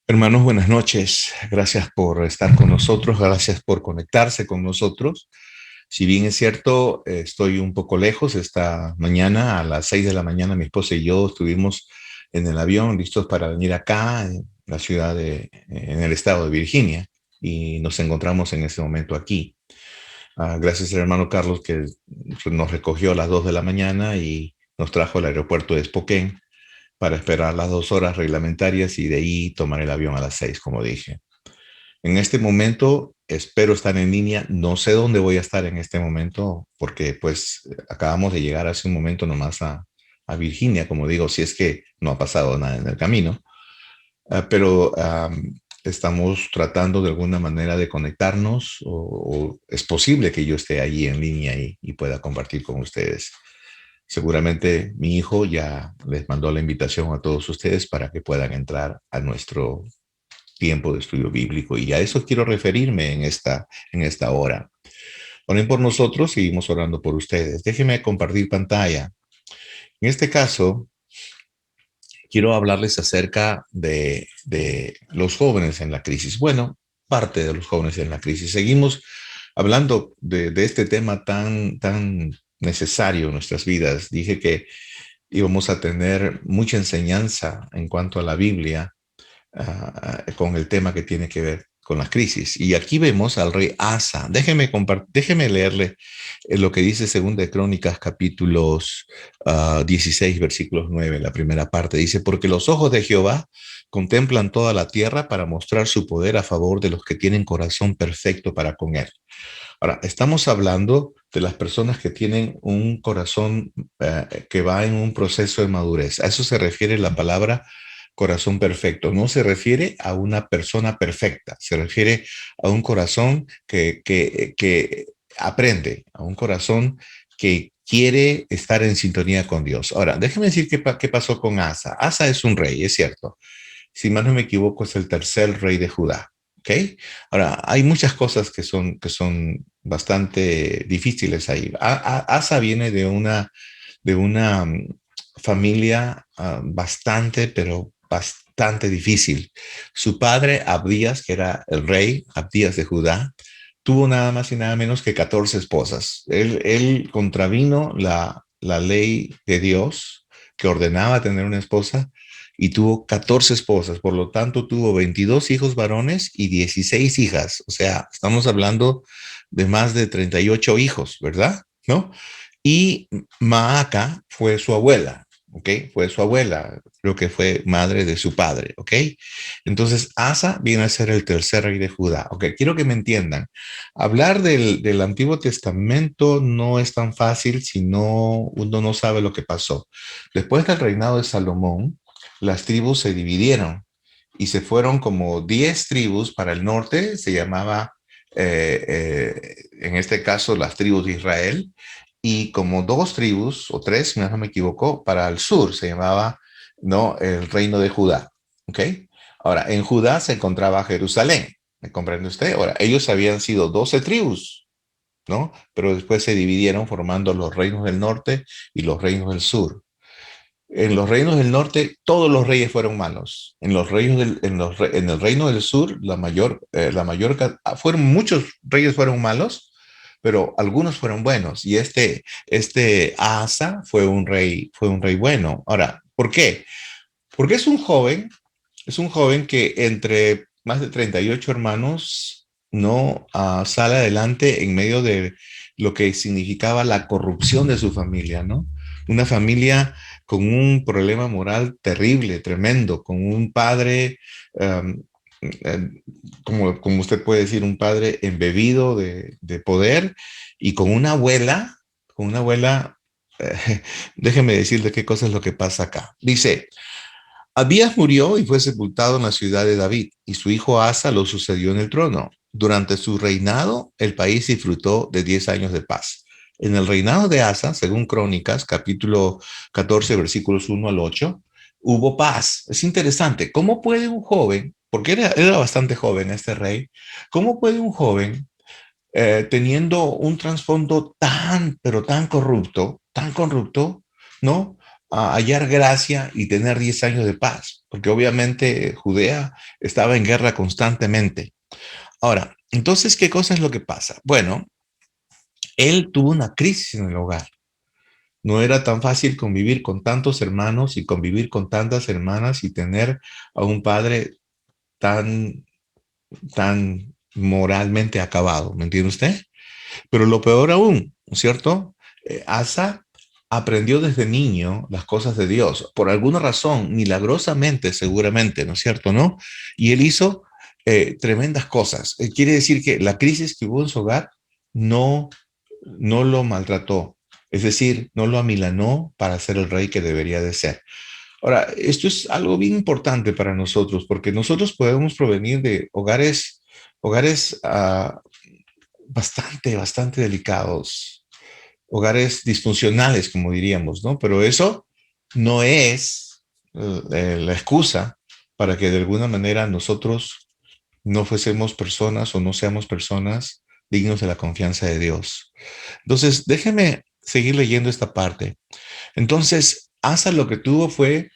Hermanos, buenas noches. Gracias por estar con nosotros, gracias por conectarse con nosotros. Si bien es cierto, estoy un poco lejos. Esta mañana a las 6 de la mañana mi esposa y yo estuvimos en el avión listos para venir acá, en la en el estado de Virginia, y nos encontramos en ese momento aquí. Gracias al hermano Carlos que nos recogió a las 2 de la mañana y nos trajo al aeropuerto de Spokane para esperar las 2 horas reglamentarias y de ahí tomar el avión a las 6, como dije. En este momento espero estar en línea. No sé dónde voy a estar en este momento porque pues acabamos de llegar hace un momento nomás a Virginia, como digo, si es que no ha pasado nada en el camino. Pero estamos tratando de alguna manera de conectarnos o es posible que yo esté allí en línea y pueda compartir con ustedes. Seguramente mi hijo ya les mandó la invitación a todos ustedes para que puedan entrar a nuestro tiempo de estudio bíblico y a eso quiero referirme en esta hora. Oren por nosotros, seguimos orando por ustedes. Déjenme compartir pantalla. En este caso, quiero hablarles acerca de los jóvenes en la crisis. Bueno, parte de los jóvenes en la crisis. Seguimos hablando de este tema tan necesario en nuestras vidas. Dije que íbamos a tener mucha enseñanza en cuanto a la Biblia con el tema que tiene que ver con la crisis. Y aquí vemos al rey Asa. Déjeme leerle lo que dice Segunda de Crónicas, capítulos 16, versículos 9, la primera parte. Dice, porque los ojos de Jehová contemplan toda la tierra para mostrar su poder a favor de los que tienen corazón perfecto para con él. Ahora, estamos hablando de las personas que tienen un corazón que va en un proceso de madurez. A eso se refiere la palabra corazón perfecto. No se refiere a una persona perfecta, se refiere a un corazón que aprende, a un corazón que quiere estar en sintonía con Dios. Ahora, déjeme decir qué pasó con Asa. Asa es un rey, es cierto. Si más no me equivoco, es el tercer rey de Judá. ¿Ok? Ahora, hay muchas cosas que son bastante difíciles ahí. Asa viene de una familia bastante, pero bastante difícil. Su padre, Abdías, que era el rey, Abdías de Judá, tuvo nada más y nada menos que 14 esposas. Él contravino la ley de Dios que ordenaba tener una esposa y tuvo 14 esposas. Por lo tanto, tuvo 22 hijos varones y 16 hijas. O sea, estamos hablando de más de 38 hijos, ¿verdad? ¿No? Y Maaca fue su abuela, ¿ok? Fue su abuela, creo que fue madre de su padre, ¿ok? Entonces, Asa viene a ser el tercer rey de Judá, ¿ok? Quiero que me entiendan. Hablar del Antiguo Testamento no es tan fácil si uno no sabe lo que pasó. Después del reinado de Salomón, las tribus se dividieron y se fueron como 10 tribus para el norte, se llamaba, en este caso, las tribus de Israel, y como dos tribus, o tres, si no me equivoco, para el sur, se llamaba, ¿no?, el reino de Judá, ¿ok? Ahora, en Judá se encontraba Jerusalén, ¿me comprende usted? Ahora, ellos habían sido 12 tribus, ¿no? Pero después se dividieron formando los reinos del norte y los reinos del sur. En los reinos del norte, todos los reyes fueron malos. En los reinos en el reino del sur, fueron muchos reyes fueron malos, pero algunos fueron buenos. Y este Asa fue un rey bueno. Ahora, ¿por qué? Porque es un joven que entre más de 38 hermanos no sale adelante en medio de lo que significaba la corrupción de su familia, ¿no? Una familia con un problema moral terrible, tremendo, con un padre, um, como usted puede decir, un padre embebido de poder y con una abuela, déjeme decirle qué cosa es lo que pasa acá. Dice, Abías murió y fue sepultado en la ciudad de David, y su hijo Asa lo sucedió en el trono. Durante su reinado, el país disfrutó de 10 años de paz. En el reinado de Asa, según Crónicas, capítulo 14, versículos 1 al 8, hubo paz. Es interesante. ¿Cómo puede un joven, porque era bastante joven este rey, cómo puede un joven, teniendo un trasfondo tan, pero tan corrupto, ¿no? a hallar gracia y tener 10 años de paz, porque obviamente Judea estaba en guerra constantemente. Ahora, entonces, ¿qué cosa es lo que pasa? Bueno, él tuvo una crisis en el hogar. No era tan fácil convivir con tantos hermanos y convivir con tantas hermanas y tener a un padre tan, tan moralmente acabado, ¿me entiende usted? Pero lo peor aún, ¿no es cierto? Asa aprendió desde niño las cosas de Dios, por alguna razón, milagrosamente seguramente, ¿no es cierto? ¿No? Y él hizo tremendas cosas. Quiere decir que la crisis que hubo en su hogar no, no lo maltrató, es decir, no lo amilanó para ser el rey que debería de ser. Ahora, esto es algo bien importante para nosotros, porque nosotros podemos provenir de hogares bastante delicados, hogares disfuncionales, como diríamos, ¿no? Pero eso no es la excusa para que de alguna manera nosotros no fuésemos personas o no seamos personas dignos de la confianza de Dios. Entonces, déjeme seguir leyendo esta parte. Entonces, Asa lo que tuvo fue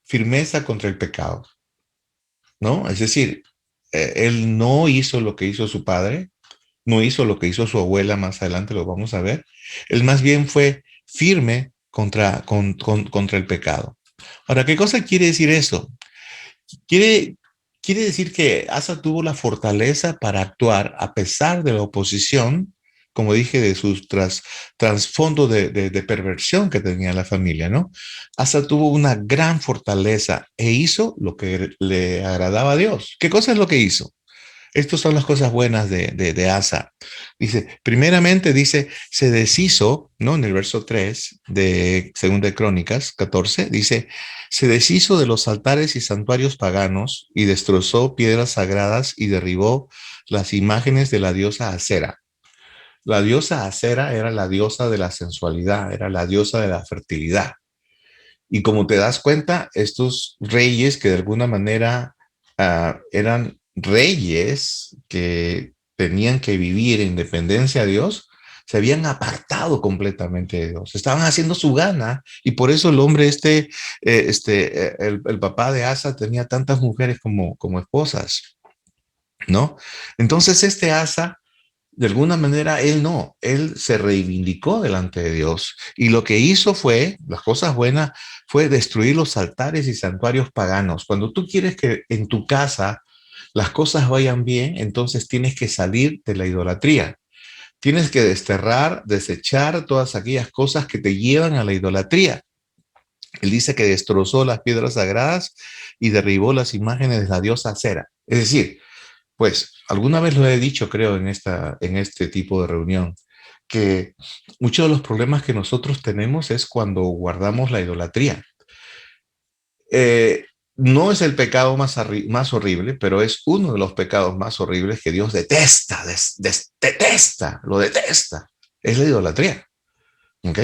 firmeza contra el pecado, ¿no? Es decir, él no hizo lo que hizo su padre, no hizo lo que hizo su abuela, más adelante lo vamos a ver. Él más bien fue firme contra el pecado. Ahora, ¿qué cosa quiere decir eso? Quiere, quiere decir que Asa tuvo la fortaleza para actuar a pesar de la oposición, como dije, de sus trasfondo de perversión que tenía la familia, ¿no? Asa tuvo una gran fortaleza e hizo lo que le agradaba a Dios. ¿Qué cosa es lo que hizo? Estas son las cosas buenas de Asa. Dice, primeramente dice, se deshizo, ¿no? En el verso 3 de Segunda de Crónicas 14, dice, se deshizo de los altares y santuarios paganos y destrozó piedras sagradas y derribó las imágenes de la diosa Acera. La diosa Acera era la diosa de la sensualidad, era la diosa de la fertilidad. Y como te das cuenta, estos reyes que de alguna manera eran reyes que tenían que vivir en dependencia de Dios, se habían apartado completamente de Dios. Estaban haciendo su gana y por eso el hombre el papá de Asa tenía tantas mujeres como esposas, ¿no? Entonces este Asa de alguna manera él no, él se reivindicó delante de Dios y lo que hizo fue, las cosas buenas, fue destruir los altares y santuarios paganos. Cuando tú quieres que en tu casa las cosas vayan bien, entonces tienes que salir de la idolatría. Tienes que desterrar, desechar todas aquellas cosas que te llevan a la idolatría. Él dice que destrozó las piedras sagradas y derribó las imágenes de la diosa Cera. Es decir, pues alguna vez lo he dicho, creo, en este tipo de reunión, que muchos de los problemas que nosotros tenemos es cuando guardamos la idolatría. Eh, no es el pecado más horrible, pero es uno de los pecados más horribles que Dios detesta, detesta, lo detesta. Es la idolatría. ¿Ok?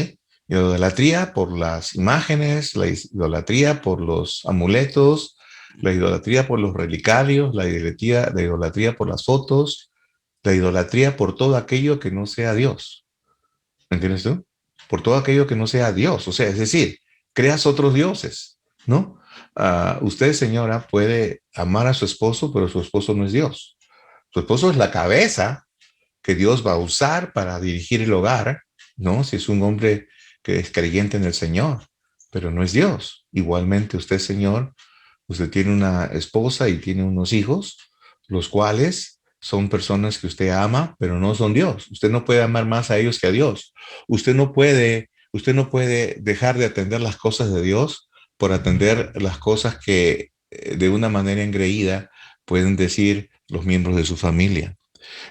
Idolatría por las imágenes, la idolatría por los amuletos, la idolatría por los relicarios, la idolatría por las fotos, la idolatría por todo aquello que no sea Dios. ¿Me entiendes tú? Por todo aquello que no sea Dios. O sea, es decir, creas otros dioses, ¿no? Usted, señora, puede amar a su esposo, pero su esposo no es Dios. Su esposo es la cabeza que Dios va a usar para dirigir el hogar, ¿no? Si es un hombre que es creyente en el Señor, pero no es Dios. Igualmente usted, Señor, usted tiene una esposa y tiene unos hijos, los cuales son personas que usted ama, pero no son Dios. Usted no puede amar más a ellos que a Dios. Usted no puede dejar de atender las cosas de Dios por atender las cosas que de una manera engreída pueden decir los miembros de su familia.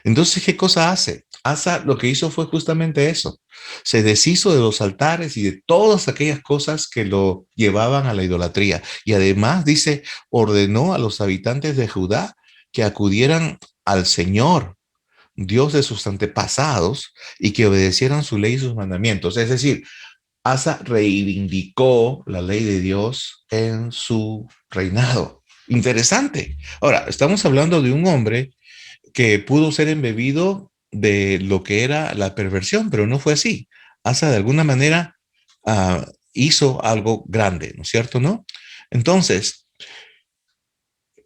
Entonces, ¿qué cosa hace? Asa lo que hizo fue justamente eso. Se deshizo de los altares y de todas aquellas cosas que lo llevaban a la idolatría. Y además, dice, ordenó a los habitantes de Judá que acudieran al Señor, Dios de sus antepasados, y que obedecieran su ley y sus mandamientos. Es decir, Asa reivindicó la ley de Dios en su reinado. Interesante. Ahora, estamos hablando de un hombre que pudo ser embebido de lo que era la perversión, pero no fue así. Asa de alguna manera hizo algo grande, ¿no es cierto, no? Entonces,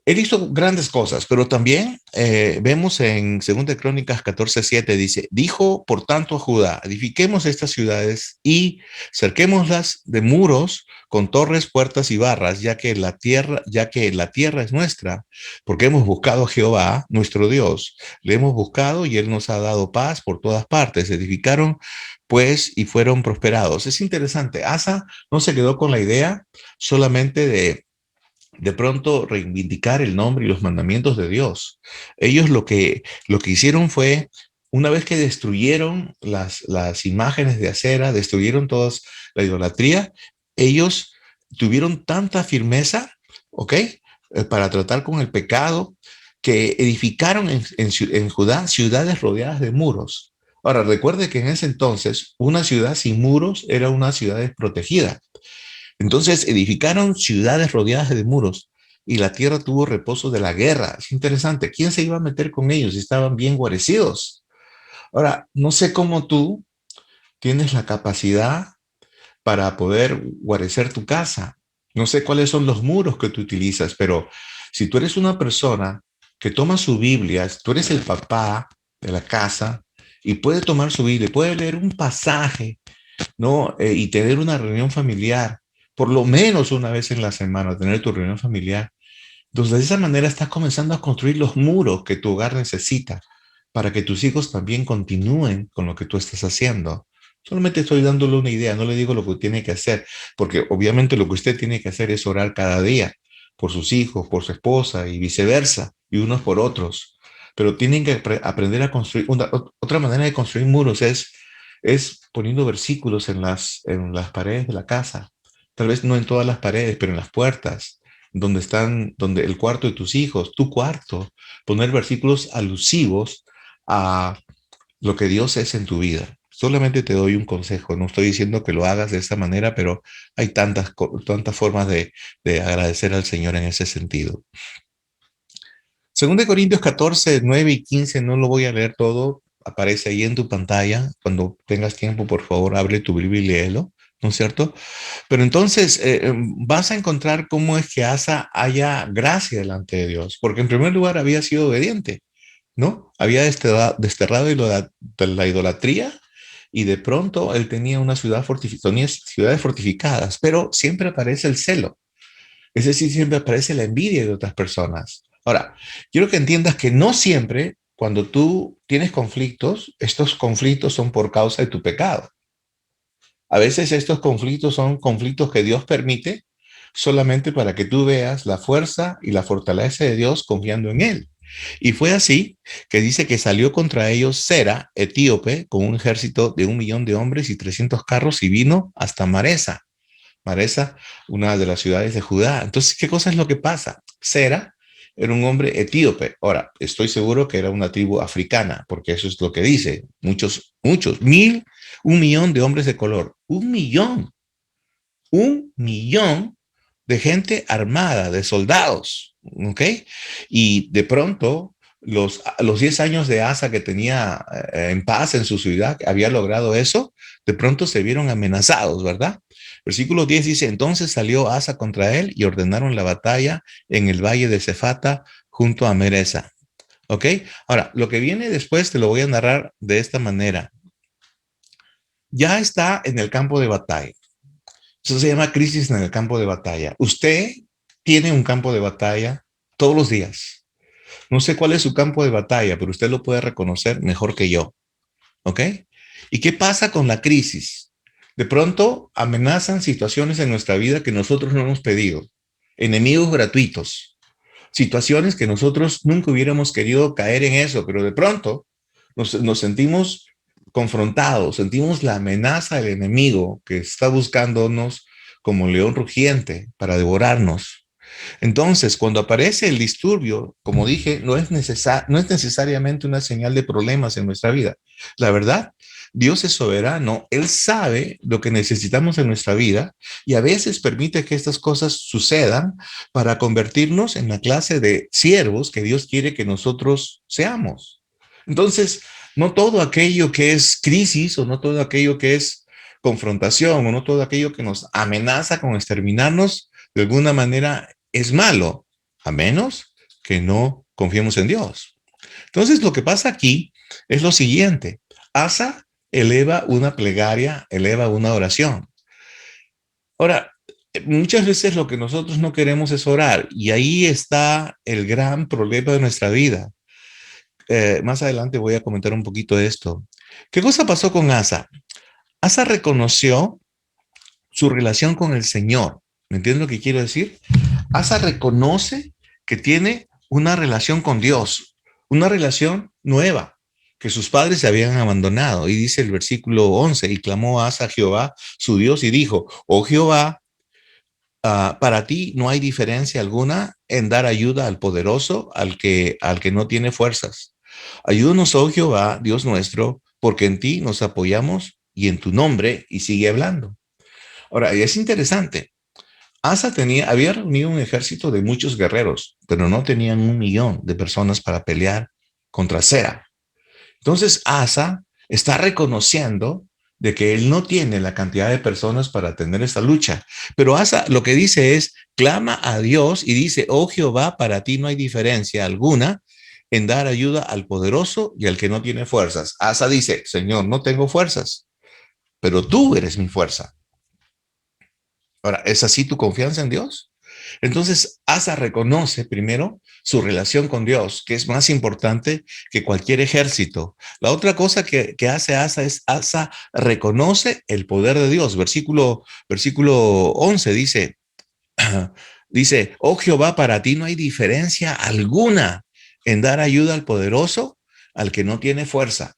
él hizo grandes cosas, pero también vemos en 2 Crónicas 14:7, dice, dijo por tanto a Judá, edifiquemos estas ciudades y cerquémoslas de muros con torres, puertas y barras, ya que la tierra es nuestra, porque hemos buscado a Jehová, nuestro Dios, le hemos buscado y él nos ha dado paz por todas partes. Edificaron pues y fueron prosperados. Es interesante, Asa no se quedó con la idea solamente de pronto reivindicar el nombre y los mandamientos de Dios. Ellos lo que hicieron fue, una vez que destruyeron las imágenes de acera, destruyeron toda la idolatría, ellos tuvieron tanta firmeza, ¿ok? Para tratar con el pecado, que edificaron en Judá ciudades rodeadas de muros. Ahora, recuerde que en ese entonces una ciudad sin muros era una ciudad desprotegida. Entonces edificaron ciudades rodeadas de muros y la tierra tuvo reposo de la guerra. Es interesante. ¿Quién se iba a meter con ellos? Estaban bien guarecidos. Ahora, no sé cómo tú tienes la capacidad para poder guarecer tu casa. No sé cuáles son los muros que tú utilizas, pero si tú eres una persona que toma su Biblia, tú eres el papá de la casa y puede tomar su Biblia, puede leer un pasaje, ¿no? Y tener una reunión familiar, por lo menos una vez en la semana, tener tu reunión familiar. Entonces, de esa manera estás comenzando a construir los muros que tu hogar necesita para que tus hijos también continúen con lo que tú estás haciendo. Solamente estoy dándole una idea, no le digo lo que tiene que hacer, porque obviamente lo que usted tiene que hacer es orar cada día por sus hijos, por su esposa y viceversa, y unos por otros. Pero tienen que aprender a construir. Otra manera de construir muros es poniendo versículos en las paredes de la casa. Tal vez no en todas las paredes, pero en las puertas, donde el cuarto de tus hijos, tu cuarto, poner versículos alusivos a lo que Dios es en tu vida. Solamente te doy un consejo, no estoy diciendo que lo hagas de esta manera, pero hay tantas formas de agradecer al Señor en ese sentido. 2 Corintios 14, 9 y 15, no lo voy a leer todo, aparece ahí en tu pantalla. Cuando tengas tiempo, por favor, abre tu Biblia y léelo, ¿no es cierto? Pero entonces vas a encontrar cómo es que Asa haya gracia delante de Dios, porque en primer lugar había sido obediente, ¿no? Había desterrado la idolatría y de pronto él tenía tenía ciudades fortificadas, pero siempre aparece el celo, es decir, siempre aparece la envidia de otras personas. Ahora, quiero que entiendas que no siempre cuando tú tienes conflictos, estos conflictos son por causa de tu pecado. A veces estos conflictos son conflictos que Dios permite solamente para que tú veas la fuerza y la fortaleza de Dios confiando en Él. Y fue así que dice que salió contra ellos Sera, etíope, con un ejército de 1 millón de hombres y 300 carros y vino hasta Maresa. Maresa, una de las ciudades de Judá. Entonces, ¿qué cosa es lo que pasa? Sera era un hombre etíope. Ahora, estoy seguro que era una tribu africana, porque eso es lo que dice. Muchos, 1 millón de hombres de color. 1 millón de gente armada, de soldados, ¿ok? Y de pronto, los 10 años de Asa que tenía en paz en su ciudad, había logrado eso, de pronto se vieron amenazados, ¿verdad? Versículo 10 dice, entonces salió Asa contra él y ordenaron la batalla en el valle de Cefata junto a Meresa. ¿Ok? Ahora, lo que viene después te lo voy a narrar de esta manera. Ya está en el campo de batalla. Eso se llama crisis en el campo de batalla. Usted tiene un campo de batalla todos los días. No sé cuál es su campo de batalla, pero usted lo puede reconocer mejor que yo. ¿Ok? ¿Y qué pasa con la crisis? De pronto amenazan situaciones en nuestra vida que nosotros no hemos pedido. Enemigos gratuitos. Situaciones que nosotros nunca hubiéramos querido caer en eso, pero de pronto nos sentimos confrontados, sentimos la amenaza del enemigo que está buscándonos como león rugiente para devorarnos. Entonces, cuando aparece el disturbio, como dije, no es necesariamente una señal de problemas en nuestra vida. La verdad, Dios es soberano, Él sabe lo que necesitamos en nuestra vida y a veces permite que estas cosas sucedan para convertirnos en la clase de siervos que Dios quiere que nosotros seamos. Entonces, no todo aquello que es crisis o no todo aquello que es confrontación o no todo aquello que nos amenaza con exterminarnos, de alguna manera es malo, a menos que no confiemos en Dios. Entonces, lo que pasa aquí es lo siguiente. Asa eleva una plegaria, eleva una oración. Ahora, muchas veces lo que nosotros no queremos es orar y ahí está el gran problema de nuestra vida. Más adelante voy a comentar un poquito de esto. ¿Qué cosa pasó con Asa? Asa reconoció su relación con el Señor. ¿Me entiendes lo que quiero decir? Asa reconoce que tiene una relación con Dios, una relación nueva, que sus padres se habían abandonado. Y dice el versículo 11, y clamó Asa a Jehová, su Dios, y dijo, oh Jehová, para ti no hay diferencia alguna en dar ayuda al poderoso, al que no tiene fuerzas. Ayúdanos, oh Jehová, Dios nuestro, porque en ti nos apoyamos y en tu nombre, y sigue hablando. Ahora, es interesante. Asa había reunido un ejército de muchos guerreros, pero no tenían 1 millón de personas para pelear contra Sera. Entonces Asa está reconociendo de que él no tiene la cantidad de personas para tener esta lucha. Pero Asa lo que dice es, clama a Dios y dice, oh Jehová, para ti no hay diferencia alguna en dar ayuda al poderoso y al que no tiene fuerzas. Asa dice, Señor, no tengo fuerzas, pero tú eres mi fuerza. Ahora, ¿es así tu confianza en Dios? Entonces, Asa reconoce primero su relación con Dios, que es más importante que cualquier ejército. La otra cosa que hace Asa es Asa reconoce el poder de Dios. Versículo 11 dice, dice, oh Jehová, para ti no hay diferencia alguna en dar ayuda al poderoso, al que no tiene fuerza.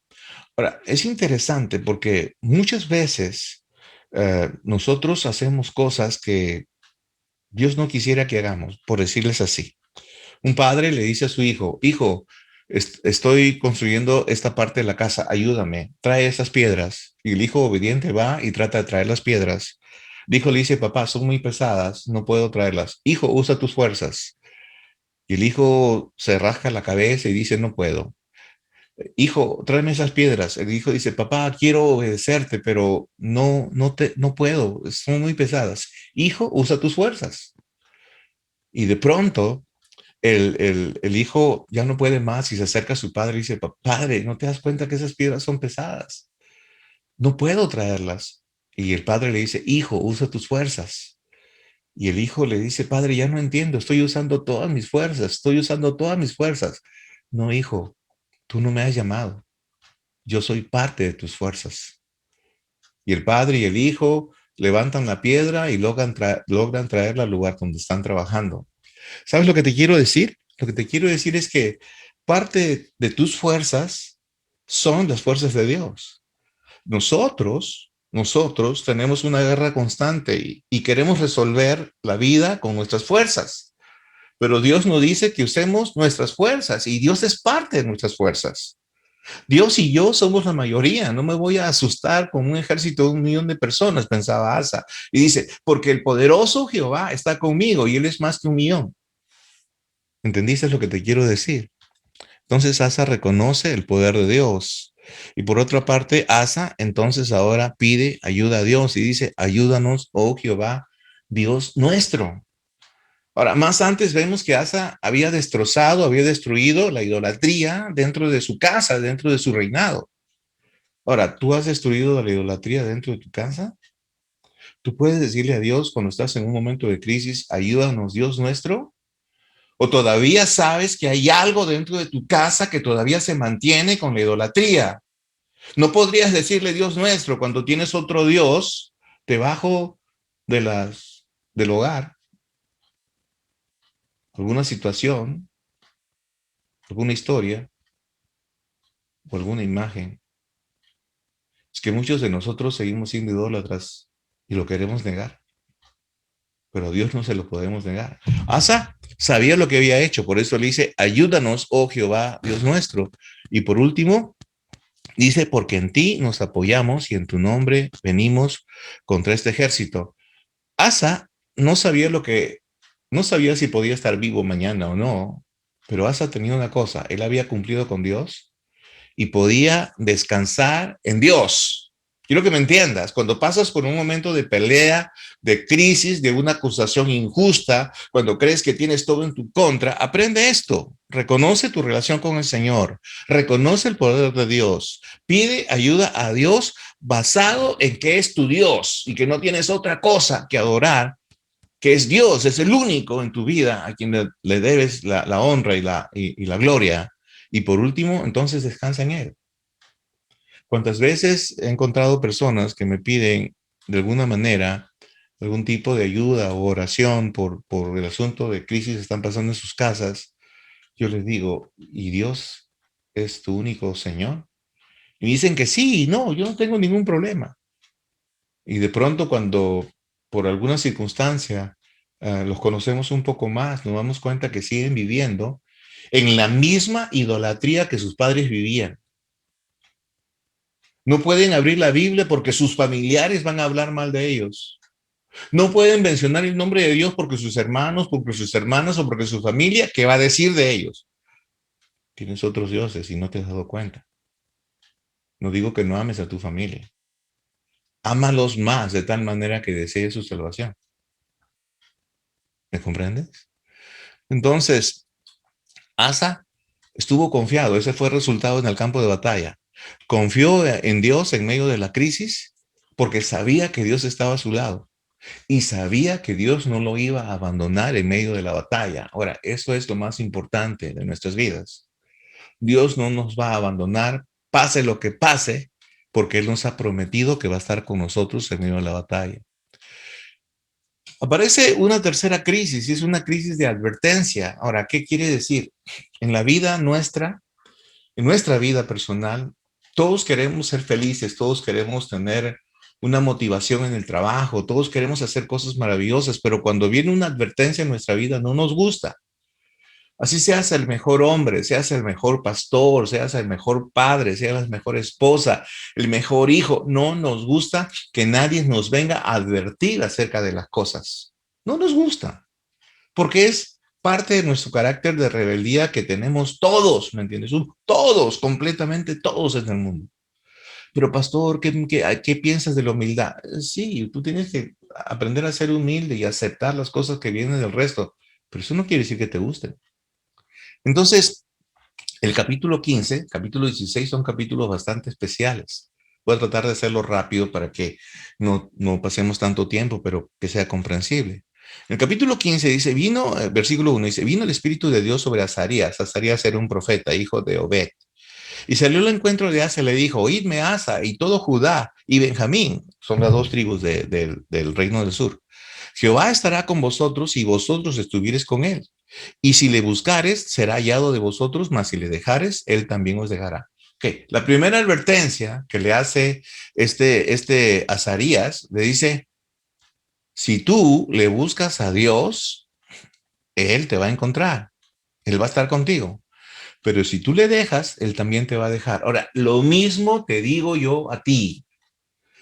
Ahora, es interesante porque muchas veces nosotros hacemos cosas que Dios no quisiera que hagamos, por decirles así. Un padre le dice a su hijo, hijo, estoy construyendo esta parte de la casa, ayúdame, trae esas piedras. Y el hijo obediente va y trata de traer las piedras. El hijo le dice, papá, son muy pesadas, no puedo traerlas. Hijo, usa tus fuerzas. Y el hijo se rasca la cabeza y dice, no puedo. Hijo, tráeme esas piedras. El hijo dice, papá, quiero obedecerte, pero no puedo, son muy pesadas. Hijo, usa tus fuerzas. Y de pronto el hijo ya no puede más y se acerca a su padre y dice, padre, ¿no te das cuenta que esas piedras son pesadas? No puedo traerlas. Y el padre le dice, hijo, usa tus fuerzas. Y el hijo le dice, padre, ya no entiendo, estoy usando todas mis fuerzas, estoy usando todas mis fuerzas. No, hijo, tú no me has llamado, yo soy parte de tus fuerzas. Y el padre y el hijo levantan la piedra y logran traerla al lugar donde están trabajando. ¿Sabes lo que te quiero decir? Lo que te quiero decir es que parte de tus fuerzas son las fuerzas de Dios. Nosotros tenemos una guerra constante y queremos resolver la vida con nuestras fuerzas. Pero Dios nos dice que usemos nuestras fuerzas y Dios es parte de nuestras fuerzas. Dios y yo somos la mayoría. No me voy a asustar con un ejército de 1 millón de personas, pensaba Asa. Y dice, porque el poderoso Jehová está conmigo y él es más que 1 millón. ¿Entendiste lo que te quiero decir? Entonces Asa reconoce el poder de Dios. Y por otra parte, Asa entonces ahora pide ayuda a Dios y dice, ayúdanos, oh Jehová, Dios nuestro. Ahora, más antes vemos que Asa había destrozado, había destruido la idolatría dentro de su casa, dentro de su reinado. Ahora, ¿tú has destruido la idolatría dentro de tu casa? ¿Tú puedes decirle a Dios cuando estás en un momento de crisis, ayúdanos, Dios nuestro? ¿O todavía sabes que hay algo dentro de tu casa que todavía se mantiene con la idolatría? No podrías decirle Dios nuestro cuando tienes otro Dios debajo del hogar, alguna situación, alguna historia o alguna imagen. Es que muchos de nosotros seguimos siendo idólatras y lo queremos negar, pero a Dios no se lo podemos negar. Asa sabía lo que había hecho, por eso le dice, ayúdanos, oh Jehová, Dios nuestro. Y por último, dice, porque en ti nos apoyamos y en tu nombre venimos contra este ejército. Asa no sabía no sabía si podía estar vivo mañana o no, pero Asa tenía una cosa, él había cumplido con Dios y podía descansar en Dios. Quiero que me entiendas, cuando pasas por un momento de pelea, de crisis, de una acusación injusta, cuando crees que tienes todo en tu contra, aprende esto. Reconoce tu relación con el Señor, reconoce el poder de Dios, pide ayuda a Dios basado en que es tu Dios y que no tienes otra cosa que adorar, que es Dios, es el único en tu vida a quien le debes la honra y la gloria. Y por último, entonces descansa en Él. ¿Cuántas veces he encontrado personas que me piden de alguna manera algún tipo de ayuda o oración por el asunto de crisis que están pasando en sus casas? Yo les digo, ¿y Dios es tu único Señor? Y dicen que sí, no, yo no tengo ningún problema. Y de pronto cuando por alguna circunstancia los conocemos un poco más, nos damos cuenta que siguen viviendo en la misma idolatría que sus padres vivían. No pueden abrir la Biblia porque sus familiares van a hablar mal de ellos. No pueden mencionar el nombre de Dios porque sus hermanos, porque sus hermanas o porque su familia, ¿qué va a decir de ellos? Tienes otros dioses y no te has dado cuenta. No digo que no ames a tu familia. Ámalos más de tal manera que desees su salvación. ¿Me comprendes? Entonces, Asa estuvo confiado. Ese fue el resultado en el campo de batalla. Confió en Dios en medio de la crisis porque sabía que Dios estaba a su lado. Y sabía que Dios no lo iba a abandonar en medio de la batalla. Ahora, eso es lo más importante de nuestras vidas. Dios no nos va a abandonar, pase lo que pase, porque Él nos ha prometido que va a estar con nosotros en medio de la batalla. Aparece una tercera crisis y es una crisis de advertencia. Ahora, ¿qué quiere decir? En la vida nuestra, en nuestra vida personal, todos queremos ser felices, todos queremos tener una motivación en el trabajo, todos queremos hacer cosas maravillosas, pero cuando viene una advertencia en nuestra vida no nos gusta. Así seas el mejor hombre, seas el mejor pastor, seas el mejor padre, seas la mejor esposa, el mejor hijo, no nos gusta que nadie nos venga a advertir acerca de las cosas. No nos gusta, porque es parte de nuestro carácter de rebeldía que tenemos todos, ¿me entiendes? Todos, completamente todos en el mundo. Pero pastor, ¿qué piensas de la humildad? Sí, tú tienes que aprender a ser humilde y aceptar las cosas que vienen del resto, pero eso no quiere decir que te gusten. Entonces, el capítulo 15, capítulo 16 son capítulos bastante especiales. Voy a tratar de hacerlo rápido para que no pasemos tanto tiempo, pero que sea comprensible. El capítulo 15 dice, versículo 1 dice, vino el Espíritu de Dios sobre Azarías. Azarías era un profeta, hijo de Obed. Y salió al encuentro de Asa y le dijo, oídme Asa y todo Judá y Benjamín, son las dos tribus del reino del sur. Jehová estará con vosotros y vosotros estuviereis con él. Y si le buscares, será hallado de vosotros, mas si le dejares, él también os dejará. Okay. La primera advertencia que le hace este Azarías, le dice, si tú le buscas a Dios, él te va a encontrar, él va a estar contigo. Pero si tú le dejas, él también te va a dejar. Ahora, lo mismo te digo yo a ti.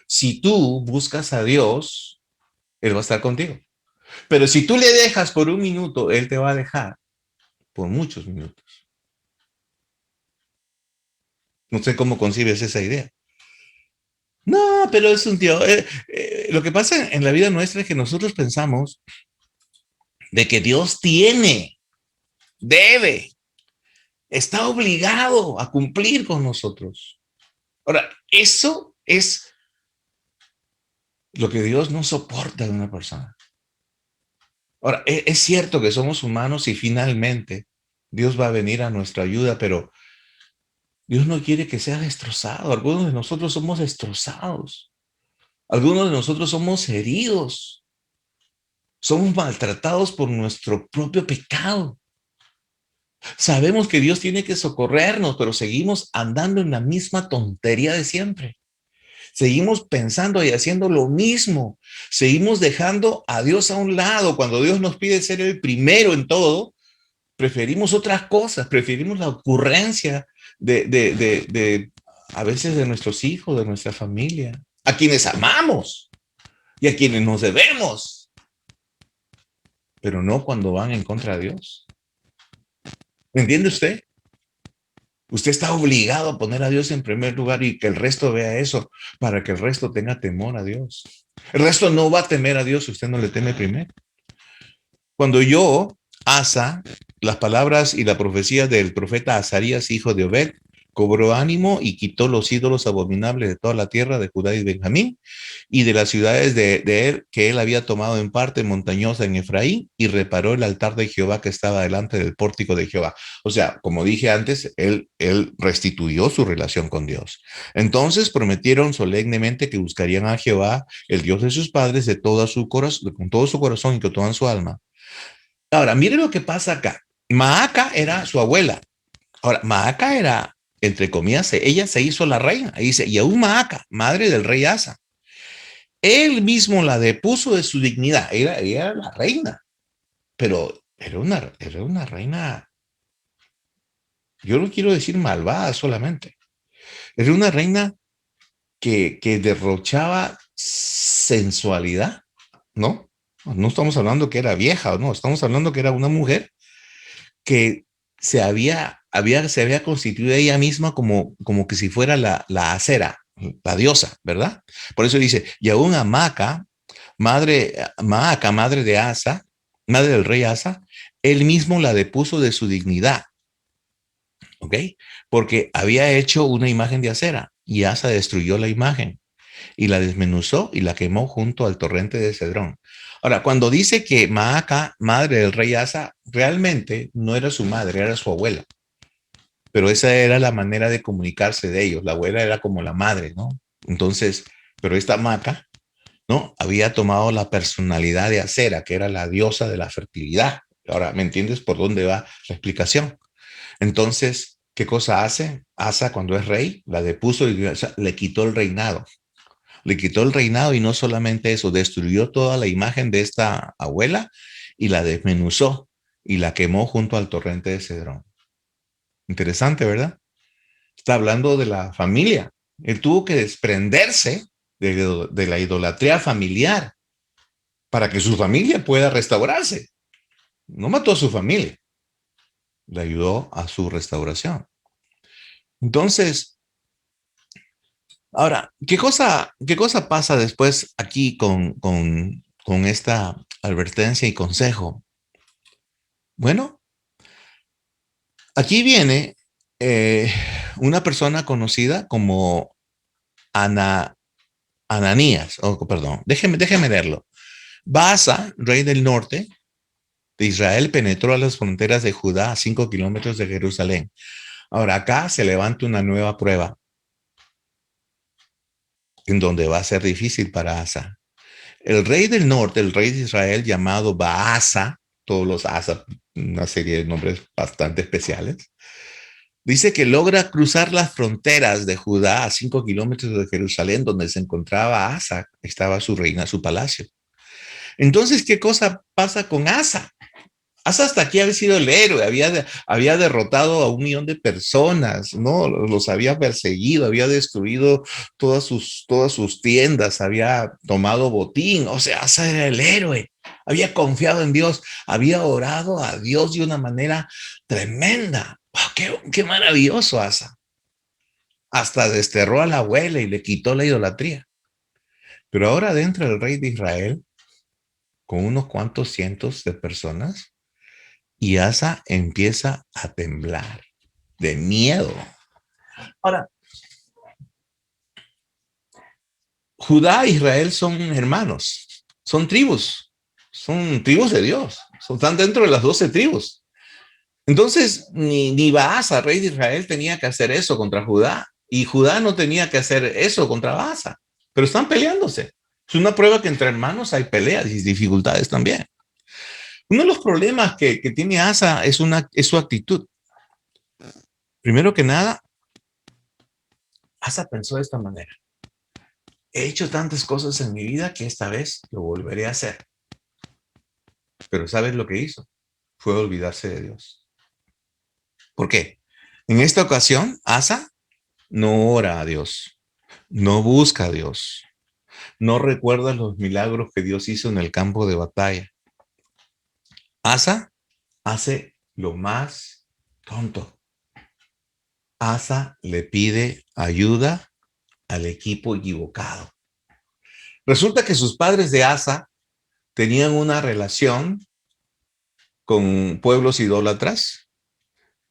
Si tú buscas a Dios, él va a estar contigo. Pero si tú le dejas por un minuto, él te va a dejar por muchos minutos. No sé cómo concibes esa idea. No, pero es un tío. Lo que pasa en la vida nuestra es que nosotros pensamos de que Dios tiene, debe, está obligado a cumplir con nosotros. Ahora, eso es lo que Dios no soporta de una persona. Ahora, es cierto que somos humanos y finalmente Dios va a venir a nuestra ayuda, pero Dios no quiere que sea destrozado. Algunos de nosotros somos destrozados. Algunos de nosotros somos heridos. Somos maltratados por nuestro propio pecado. Sabemos que Dios tiene que socorrernos, pero seguimos andando en la misma tontería de siempre. Seguimos pensando y haciendo lo mismo. Seguimos dejando a Dios a un lado. Cuando Dios nos pide ser el primero en todo, preferimos otras cosas, preferimos la ocurrencia de a veces de nuestros hijos, de nuestra familia, a quienes amamos y a quienes nos debemos, pero no cuando van en contra de Dios. ¿Me entiende usted? Usted está obligado a poner a Dios en primer lugar y que el resto vea eso para que el resto tenga temor a Dios. El resto no va a temer a Dios si usted no le teme primero. Cuando yo, Asa, las palabras y la profecía del profeta Azarías, hijo de Obed, cobró ánimo y quitó los ídolos abominables de toda la tierra de Judá y Benjamín y de las ciudades de él que él había tomado en parte montañosa en Efraín y reparó el altar de Jehová que estaba delante del pórtico de Jehová. O sea, como dije antes, él restituyó su relación con Dios. Entonces prometieron solemnemente que buscarían a Jehová, el Dios de sus padres, de todo su corazón, con todo su corazón y con toda su alma. Ahora, mire lo que pasa acá. Maaca era su abuela. Ahora, Maaca era, entre comillas, ella se hizo la reina. Ahí dice, y aún Maaca, madre del rey Asa. Él mismo la depuso de su dignidad. Ella era la reina, pero era una reina, yo no quiero decir malvada solamente. Era una reina que derrochaba sensualidad, ¿no? No estamos hablando que era vieja, no, estamos hablando que era una mujer que se había constituido ella misma como que si fuera la acera, la diosa, ¿verdad? Por eso dice, y aún a Maaca, madre de Asa, madre del rey Asa, él mismo la depuso de su dignidad, ¿ok? Porque había hecho una imagen de acera y Asa destruyó la imagen y la desmenuzó y la quemó junto al torrente de Cedrón. Ahora, cuando dice que Maaca, madre del rey Asa, realmente no era su madre, era su abuela. Pero esa era la manera de comunicarse de ellos. La abuela era como la madre, ¿no? Entonces, pero esta Maaca, ¿no? Había tomado la personalidad de Acera, que era la diosa de la fertilidad. Ahora, ¿me entiendes por dónde va la explicación? Entonces, ¿qué cosa hace? Asa, cuando es rey, la depuso y le quitó el reinado. Le quitó el reinado y no solamente eso, destruyó toda la imagen de esta abuela y la desmenuzó y la quemó junto al torrente de Cedrón. Interesante, ¿verdad? Está hablando de la familia. Él tuvo que desprenderse de la idolatría familiar para que su familia pueda restaurarse. No mató a su familia, le ayudó a su restauración. Entonces, ahora, qué cosa pasa después aquí con esta advertencia y consejo? Bueno, aquí viene una persona conocida como Ana, Ananías, oh, perdón, déjeme leerlo. Baasa, rey del norte de Israel, penetró a las fronteras de Judá a 5 kilómetros de Jerusalén. Ahora acá se levanta una nueva prueba en donde va a ser difícil para Asa. El rey del norte, el rey de Israel llamado Baasa, todos los Asa, una serie de nombres bastante especiales, dice que logra cruzar las fronteras de Judá a 5 kilómetros de Jerusalén, donde se encontraba Asa, estaba su reina, su palacio. Entonces, ¿qué cosa pasa con Asa? Asa hasta aquí había sido el héroe, había derrotado a 1 millón de personas, ¿no? Los había perseguido, había destruido todas sus tiendas, había tomado botín, o sea, Asa era el héroe, había confiado en Dios, había orado a Dios de una manera tremenda. ¡Wow! Qué maravilloso Asa. Hasta desterró a la abuela y le quitó la idolatría. Pero ahora dentro del rey de Israel, con unos cuantos cientos de personas, y Asa empieza a temblar de miedo. Ahora, Judá e Israel son hermanos, son tribus de Dios, están dentro de las 12 tribus. Entonces, ni Baasa, rey de Israel, tenía que hacer eso contra Judá, y Judá no tenía que hacer eso contra Baasa, pero están peleándose. Es una prueba que entre hermanos hay peleas y dificultades también. Uno de los problemas que tiene Asa es su actitud. Primero que nada, Asa pensó de esta manera: he hecho tantas cosas en mi vida que esta vez lo volveré a hacer. Pero ¿sabes lo que hizo? Fue olvidarse de Dios. ¿Por qué? En esta ocasión, Asa no ora a Dios, no busca a Dios, no recuerda los milagros que Dios hizo en el campo de batalla. Asa hace lo más tonto. Asa le pide ayuda al equipo equivocado. Resulta que sus padres de Asa tenían una relación con pueblos idólatras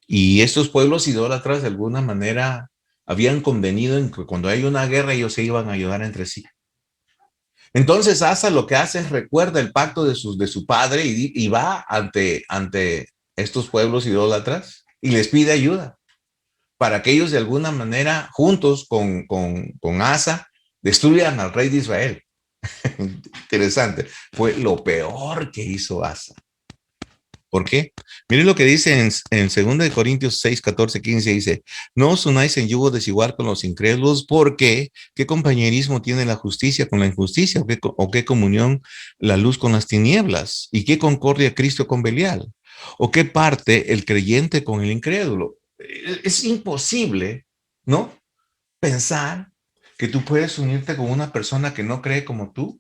y estos pueblos idólatras de alguna manera habían convenido en que cuando hay una guerra ellos se iban a ayudar entre sí. Entonces Asa lo que hace es recuerda el pacto de su padre y va ante estos pueblos idólatras y les pide ayuda para que ellos de alguna manera juntos con Asa destruyan al rey de Israel. Interesante. Fue lo peor que hizo Asa. ¿Por qué? Miren lo que dice en 2 Corintios 6, 14, 15, dice, no os unáis en yugo desigual con los incrédulos, porque ¿qué compañerismo tiene la justicia con la injusticia? ¿O qué comunión la luz con las tinieblas? ¿Y qué concordia Cristo con Belial? ¿O qué parte el creyente con el incrédulo? Es imposible, ¿no? Pensar que tú puedes unirte con una persona que no cree como tú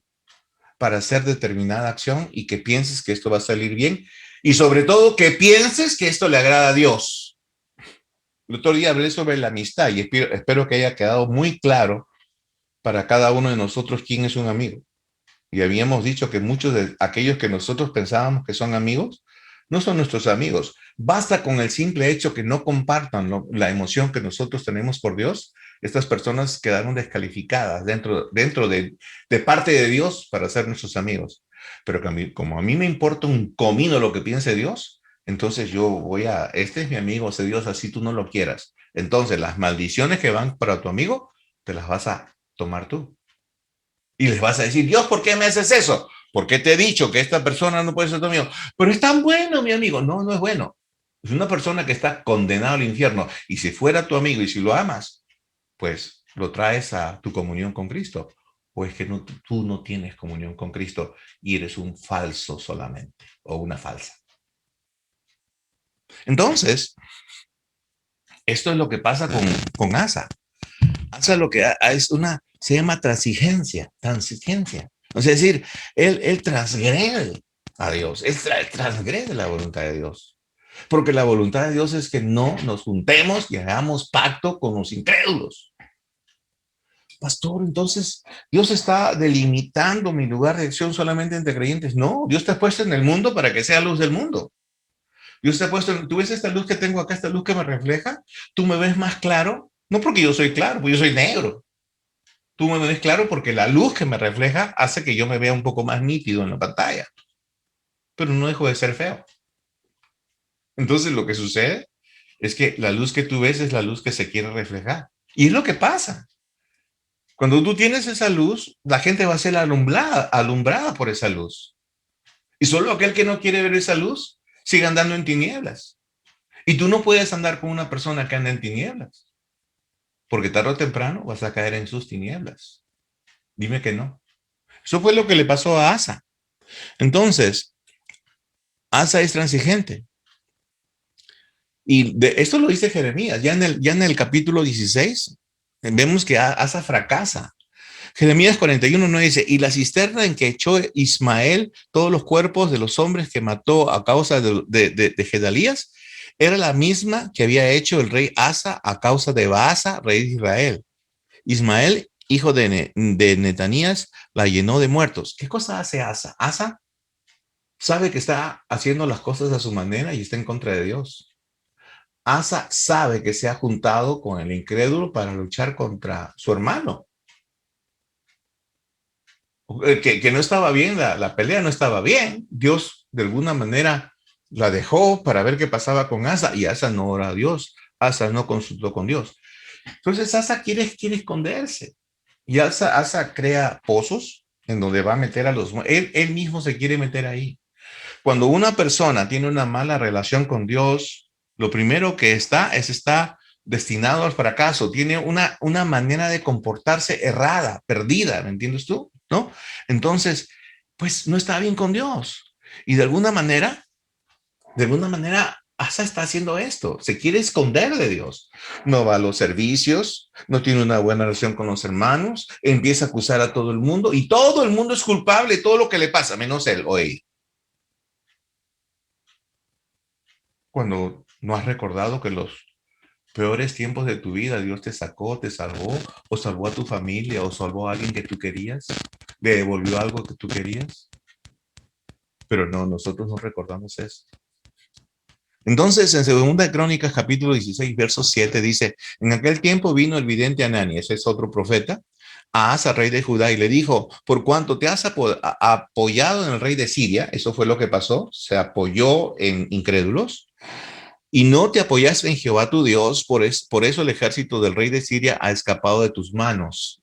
para hacer determinada acción y que pienses que esto va a salir bien y sobre todo que pienses que esto le agrada a Dios. El otro día hablé sobre la amistad y espero que haya quedado muy claro para cada uno de nosotros quién es un amigo. Y habíamos dicho que muchos de aquellos que nosotros pensábamos que son amigos no son nuestros amigos. Basta con el simple hecho que no compartan la emoción que nosotros tenemos por Dios. Estas personas quedaron descalificadas dentro de parte de Dios para ser nuestros amigos. Pero que como a mí me importa un comino lo que piense Dios, entonces yo este es mi amigo, ese Dios, así tú no lo quieras. Entonces las maldiciones que van para tu amigo, te las vas a tomar tú. Y les vas a decir, Dios, ¿por qué me haces eso? ¿Por qué te he dicho que esta persona no puede ser tu amigo? Pero es tan bueno, mi amigo. No, no es bueno. Es una persona que está condenada al infierno. Y si fuera tu amigo y si lo amas, pues lo traes a tu comunión con Cristo. O es que no, tú no tienes comunión con Cristo y eres un falso solamente o una falsa. Entonces, esto es lo que pasa con Asa. Asa lo que es se llama transigencia. O sea, es decir, él transgrede a Dios, él transgrede la voluntad de Dios. Porque la voluntad de Dios es que no nos juntemos y hagamos pacto con los incrédulos. Pastor, entonces Dios está delimitando mi lugar de acción solamente entre creyentes. No, Dios te ha puesto en el mundo para que sea luz del mundo. Dios te ha puesto, tú ves esta luz que tengo acá, esta luz que me refleja, tú me ves más claro, no porque yo soy claro, porque yo soy negro. Tú me ves claro porque la luz que me refleja hace que yo me vea un poco más nítido en la pantalla, pero no dejo de ser feo. Entonces lo que sucede es que la luz que tú ves es la luz que se quiere reflejar. Y es lo que pasa. Cuando tú tienes esa luz, la gente va a ser alumbrada por esa luz. Y solo aquel que no quiere ver esa luz sigue andando en tinieblas. Y tú no puedes andar con una persona que anda en tinieblas, porque tarde o temprano vas a caer en sus tinieblas. Dime que no. Eso fue lo que le pasó a Asa. Entonces, Asa es transigente. Y esto lo dice Jeremías, ya en el capítulo 16, vemos que Asa fracasa. Jeremías 41 no dice, y la cisterna en que echó Ismael todos los cuerpos de los hombres que mató a causa de Gedalías, era la misma que había hecho el rey Asa a causa de Baasa, rey de Israel. Ismael, hijo de Netanías, la llenó de muertos. ¿Qué cosa hace Asa? Asa sabe que está haciendo las cosas a su manera y está en contra de Dios. Asa sabe que se ha juntado con el incrédulo para luchar contra su hermano. Que no estaba bien, la pelea no estaba bien. Dios de alguna manera la dejó para ver qué pasaba con Asa y Asa no ora a Dios. Asa no consultó con Dios. Entonces Asa quiere esconderse y Asa crea pozos en donde va a meter a los... Él mismo se quiere meter ahí. Cuando una persona tiene una mala relación con Dios, lo primero que está destinado al fracaso, tiene una manera de comportarse errada, perdida, ¿me entiendes tú? ¿No? Entonces, pues no está bien con Dios. Y de alguna manera, Asa está haciendo esto, se quiere esconder de Dios. No va a los servicios, no tiene una buena relación con los hermanos, empieza a acusar a todo el mundo y todo el mundo es culpable de todo lo que le pasa, menos él o ella. Cuando no has recordado que los peores tiempos de tu vida, Dios te sacó, te salvó, o salvó a tu familia, o salvó a alguien que tú querías, le devolvió algo que tú querías, pero no, nosotros no recordamos eso. Entonces, en Segunda de Crónicas, capítulo 16, verso 7, dice, en aquel tiempo vino el vidente Anani, ese es otro profeta, a Asa, rey de Judá, y le dijo, por cuanto te has apoyado en el rey de Siria, eso fue lo que pasó, se apoyó en incrédulos, y no te apoyaste en Jehová tu Dios, por eso el ejército del rey de Siria ha escapado de tus manos.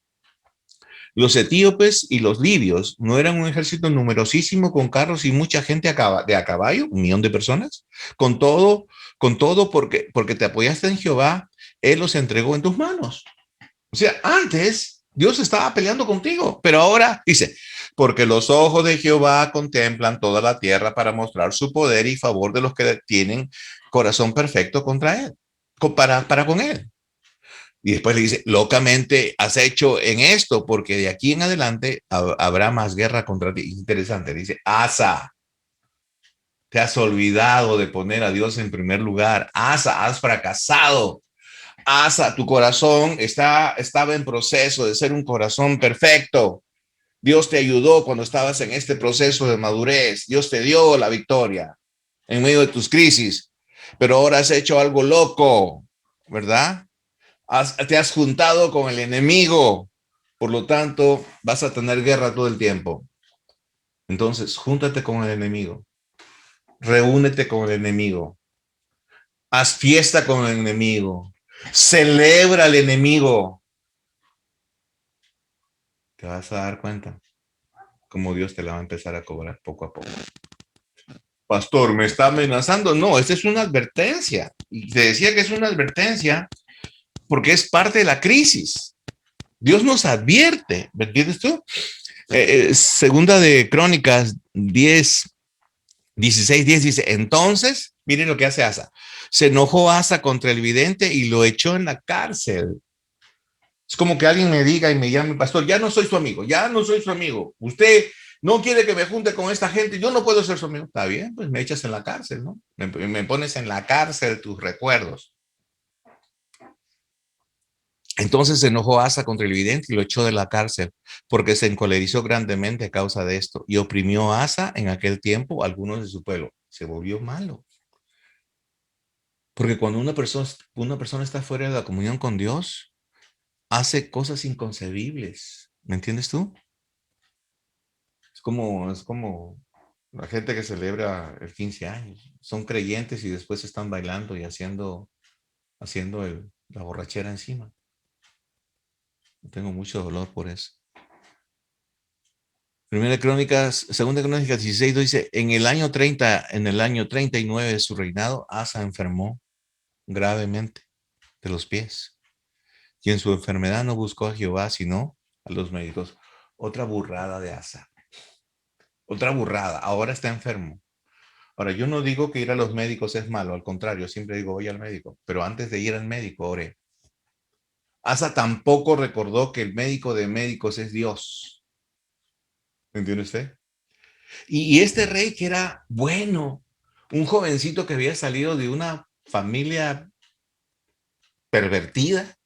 Los etíopes y los libios no eran un ejército numerosísimo con carros y mucha gente de a caballo, 1 millón de personas. Con todo, porque te apoyaste en Jehová, Él los entregó en tus manos. O sea, antes Dios estaba peleando contigo, pero ahora dice, porque los ojos de Jehová contemplan toda la tierra para mostrar su poder y favor de los que tienen corazón perfecto contra Él, para con Él. Y después le dice, locamente has hecho en esto, porque de aquí en adelante habrá más guerra contra ti. Interesante, dice, Asa, te has olvidado de poner a Dios en primer lugar. Asa, has fracasado. Asa, tu corazón estaba en proceso de ser un corazón perfecto. Dios te ayudó cuando estabas en este proceso de madurez. Dios te dio la victoria en medio de tus crisis, pero ahora has hecho algo loco, ¿verdad? Te has juntado con el enemigo, por lo tanto vas a tener guerra todo el tiempo. Entonces, júntate con el enemigo, reúnete con el enemigo, haz fiesta con el enemigo, celebra al enemigo. Te vas a dar cuenta cómo Dios te la va a empezar a cobrar poco a poco. Pastor, ¿me está amenazando? No, esta es una advertencia. Y te decía que es una advertencia porque es parte de la crisis. Dios nos advierte, ¿me entiendes tú? Segunda de Crónicas 10, 16, 10 dice, entonces, miren lo que hace Asa. Se enojó Asa contra el vidente y lo echó en la cárcel. Es como que alguien me diga y me llame, pastor, ya no soy su amigo, ya no soy su amigo. Usted no quiere que me junte con esta gente, yo no puedo ser su amigo. Está bien, pues me echas en la cárcel, ¿no? Me pones en la cárcel tus recuerdos. Entonces se enojó Asa contra el vidente y lo echó de la cárcel, porque se encolerizó grandemente a causa de esto, y oprimió a Asa en aquel tiempo a algunos de su pueblo. Se volvió malo. Porque cuando una persona está fuera de la comunión con Dios, hace cosas inconcebibles. ¿Me entiendes tú? Es como la gente que celebra el 15 años. Son creyentes y después están bailando y haciendo la borrachera encima. Tengo mucho dolor por eso. Segunda Crónicas 16 dice, en el año 39 de su reinado, Asa enfermó gravemente de los pies. Y en su enfermedad no buscó a Jehová, sino a los médicos. Otra burrada de Asa. Otra burrada. Ahora está enfermo. Ahora, yo no digo que ir a los médicos es malo, al contrario, siempre digo voy al médico, pero antes de ir al médico, oré. Asa tampoco recordó que el médico de médicos es Dios. ¿Entiende usted? Y este rey que era bueno, un jovencito que había salido de una familia pervertida,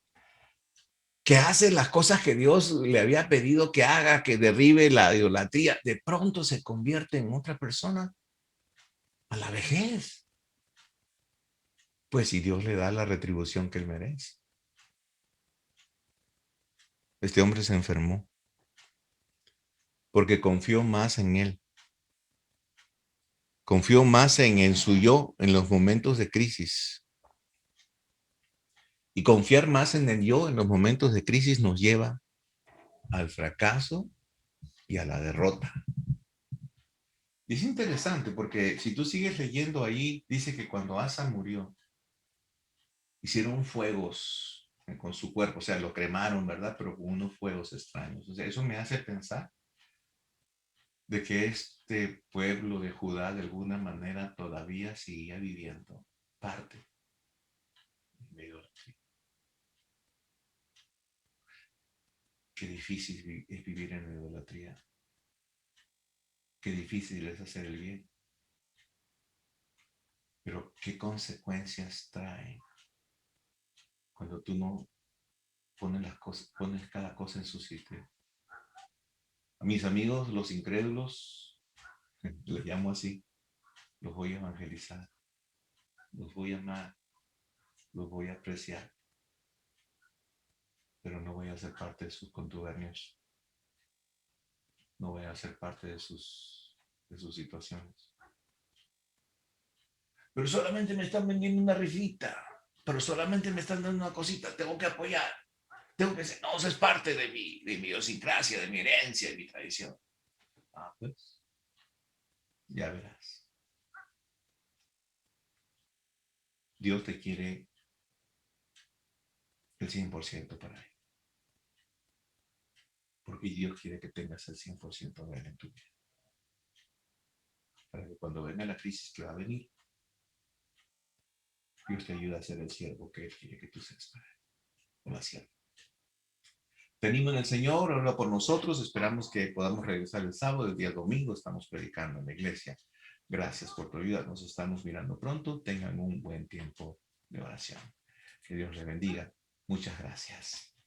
que hace las cosas que Dios le había pedido que haga, que derribe la idolatría, de pronto se convierte en otra persona a la vejez. Pues si Dios le da la retribución que él merece. Este hombre se enfermó porque confió más en él. Confió más en su yo en los momentos de crisis. Y confiar más en el yo en los momentos de crisis nos lleva al fracaso y a la derrota. Y es interesante porque si tú sigues leyendo ahí, dice que cuando Asa murió, hicieron fuegos con su cuerpo, o sea, lo cremaron, ¿verdad? Pero con unos fuegos extraños. O sea, eso me hace pensar de que este pueblo de Judá de alguna manera todavía seguía viviendo parte de idolatría. Qué difícil es vivir en la idolatría. Qué difícil es hacer el bien. Pero qué consecuencias trae. cuando tú no pones las cosas, pones cada cosa en su sitio. A mis amigos, los incrédulos, les llamo así, los voy a evangelizar, los voy a amar, los voy a apreciar, pero no voy a ser parte de sus contubernios, no voy a ser parte de sus situaciones. Pero solamente me están vendiendo una rifita, pero solamente me están dando una cosita, tengo que apoyar, tengo que ser, no, eso es parte de mi idiosincrasia, de mi herencia, de mi tradición. Ah, pues, ya verás. Dios te quiere el 100% para él. Porque Dios quiere que tengas el 100% de él en tu vida. Para que cuando venga la crisis que va a venir, Dios te ayude a ser el siervo que él quiere que tú seas para él. O la sierva. Te animo en el Señor, ora por nosotros. Esperamos que podamos regresar el sábado, el día domingo. Estamos predicando en la iglesia. Gracias por tu ayuda. Nos estamos mirando pronto. Tengan un buen tiempo de oración. Que Dios les bendiga. Muchas gracias.